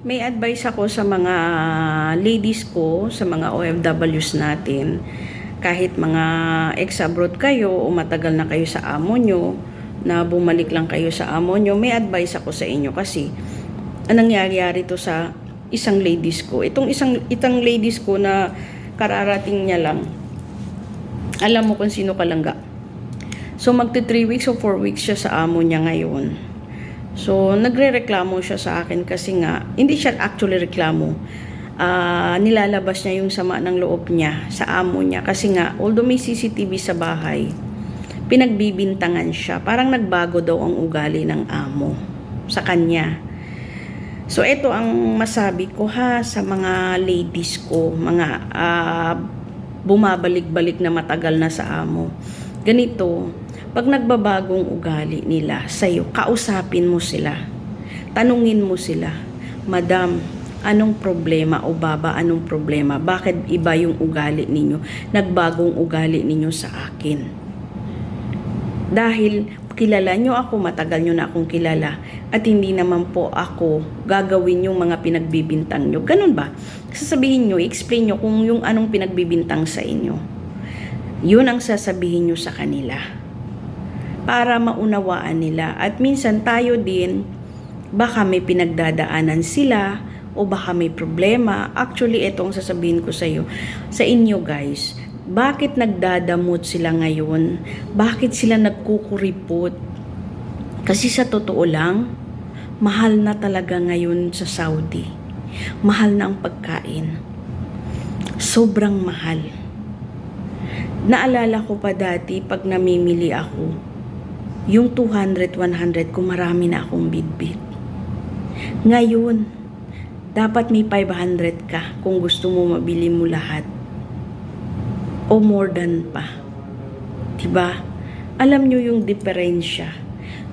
May advice ako sa mga ladies ko, sa mga OFWs natin. Kahit mga ex-abroad kayo o matagal na kayo sa amo nyo, na bumalik lang kayo sa amo nyo, may advice ako sa inyo kasi anong nangyayari to sa isang ladies ko. Itong ladies ko na kararating niya lang. Alam mo kung sino kalangga. So magti 3 weeks o 4 weeks siya sa amo niya ngayon. So, nagre-reklamo siya sa akin kasi nga, hindi siya actually reklamo. Nilalabas niya yung sama ng loob niya sa amo niya. Kasi nga, although may CCTV sa bahay, pinagbibintangan siya. Parang nagbago daw ang ugali ng amo sa kanya. So, ito ang masabi ko sa mga ladies ko, mga bumabalik-balik na matagal na sa amo. Ganito, pag nagbabagong ugali nila sa'yo, kausapin mo sila. Tanungin mo sila, Madam, anong problema o Baba, anong problema? Bakit iba yung ugali ninyo? Nagbagong ugali ninyo sa akin. Dahil kilala nyo ako, matagal nyo na akong kilala, at hindi naman po ako gagawin yung mga pinagbibintang nyo. Ganun ba? Sasabihin nyo, explain nyo kung yung anong pinagbibintang sa inyo. Yun ang sasabihin nyo sa kanila para maunawaan nila. At minsan tayo din, baka may pinagdadaanan sila o baka may problema. Actually, ito ang sasabihin ko sa inyo guys. Bakit nagdadamot sila ngayon? Bakit sila nagkukuripot? Kasi sa totoo lang, mahal na talaga ngayon sa Saudi. Mahal na ang pagkain. Sobrang mahal. Naalala ko pa dati pag namimili ako, yung 200, 100 kung marami na akong bitbit. Ngayon, dapat may 500 ka kung gusto mo mabili mo lahat. O more than pa. Diba? Alam nyo yung diferensya.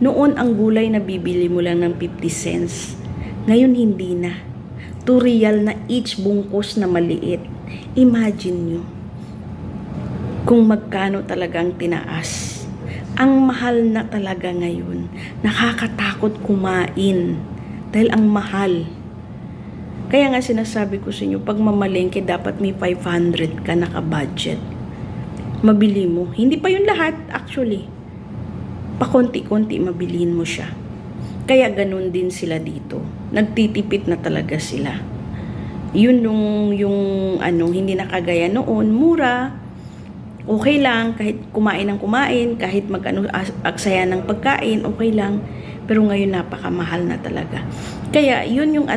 Noon ang gulay na bibili mo lang ng 50 cents. Ngayon hindi na. 2 real na each bungkus na maliit. Imagine nyo kung magkano talagang tinaas. Ang mahal na talaga ngayon. Nakakatakot kumain. Dahil ang mahal. Kaya nga sinasabi ko sa inyo, pag mamalengke, dapat may 500 ka naka-budget. Mabili mo. Hindi pa yun lahat, actually. Pakonti-konti mabilihin mo siya. Kaya ganun din sila dito. Nagtitipid na talaga sila. Yun yung hindi nakagaya noon, mura. Okay lang, kahit kumain ng kumain, kahit aksaya ng pagkain, okay lang. Pero ngayon napakamahal na talaga. Kaya yun yung